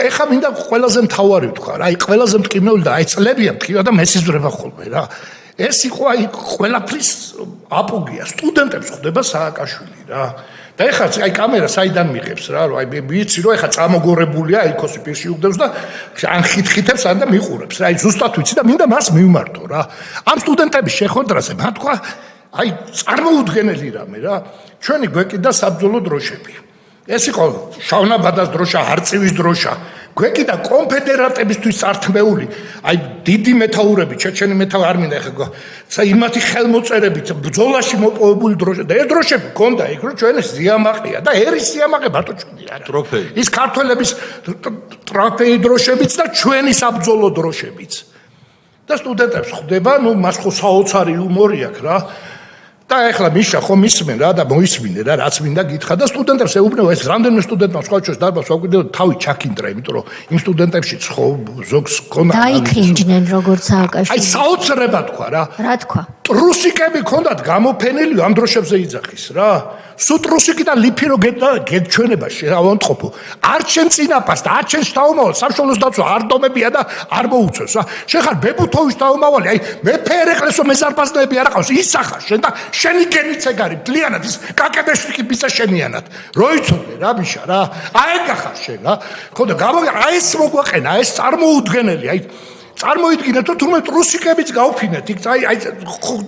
ეხა მინდა ყველაზე მთავარი ვთქვა რა, აი ყველაზე მტკივნეული და აი წლებია მტკივა და მესიზრება ხოლმე რა. ეს იყო აი ყველაფრის აპოგეა, სტუდენტებს ხვდება სააკაშვილი რა. და ეხლა აი კამერა საიდან მიღებს რა, რომ აი ვიცი რომ ეხლა წამოგორებულია აიქოსი პირში უგდებს და ან ხითხითებს ან და მიყურებს რა, აი ზუსტად ვიცი და მინდა მას მივმართო რა. ამ სტუდენტების შეხვედრაზე მათ თქვა აი წარმოუდგენელი რამე რა, ჩვენი გვეკიდა საბრძოლო დროშები. ეს იყო შავნაბადას დროშა, არწივის დროშა. გვეკიდა კონფედერატებისთვის წართმეული, აი დიდი მეთაურები, ჩეჩენი მეთაური არ მინდა ეხლა იმათი ხელმოწერებით ბრძოლაში მოპოვებული დროშა და ეს დროშები ჰქონდა იქ რომ ჩვენი სიამაყეა და ერის სიამაყე მარტო ჩვენი არა. ტროფეი. ის ქართველების ტროფეი დროშებიც და ჩვენი საბრძოლო დროშებიც. და სტუდენტებს ხვდება, ნუ მას ხო საოცარი იუმორი აქვს რა. და ეხლა მიშა ხო მისმენ რა და მოისმინე რა რაც მინდა გითხრა და სტუდენტებს ეუბნება ეს რამდენიმე სტუდენტმა სხვა ჩვენს დარბაზს ვაგვიდეო თავი ჩაქინდრა იმიტომ რომ იმ სტუდენტებშიც ხო ზოგს ქონდა დაიქრინჯნენ როგორც სააკაშვილი. აი საოცრება თქვა რა. რა თქვა? ტრუსიკები ქონდათ გამოფენილი ამ დროშებზე იძახის რა. სუ ტრუსიკი და ლიფი რო გეჩვენება შეავანტყოფო. არ ჩემ წინაპარს და არ ჩემს შთაომავალს სამშობლოს დაცვა არ დომებია და არ მოუწევს რა. შეხარ ბებუთოვის შთაომავალი აი მეფე ერეკლესო მეზარბაზნები არ ყავს ისახარ შენ და შენი გენიც ეგარი ბლიანად ის კაკებეშტიკი ბიცა შენიანად. რო იცოდე რა ბიშა რა. აი გახარ შენ რა. ხო და აი ეს მოგვაყენა ეს წარმოუდგენელი აი წარმოიდგინეთ რომ თურმე ტრუსიკებიც გავფინეთ იქ აი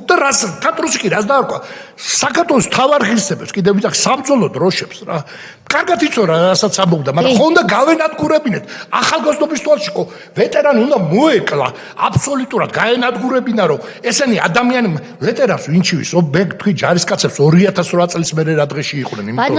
და რას და ტრუსიკი რას დაარქვა საქართველოს თავარ ღირსებებს კიდევ ვიძახ საბრძოლო დროშებს რა კარგად იცო რა რასაც ამბობდა მაგრამ ხონდა გავენადგურებინეთ ახალგაზრდობის თვალში ხო ვეტერანი უნდა მოეკლა აბსოლუტურად გაენადგურებინა რომ ესენი ადამიანი ვეტერანს ვინჩივის ო ბეგ თქვი ჯარისკაცებს 2008 წლის მერე რა დღეში იყვნენ იმიტომ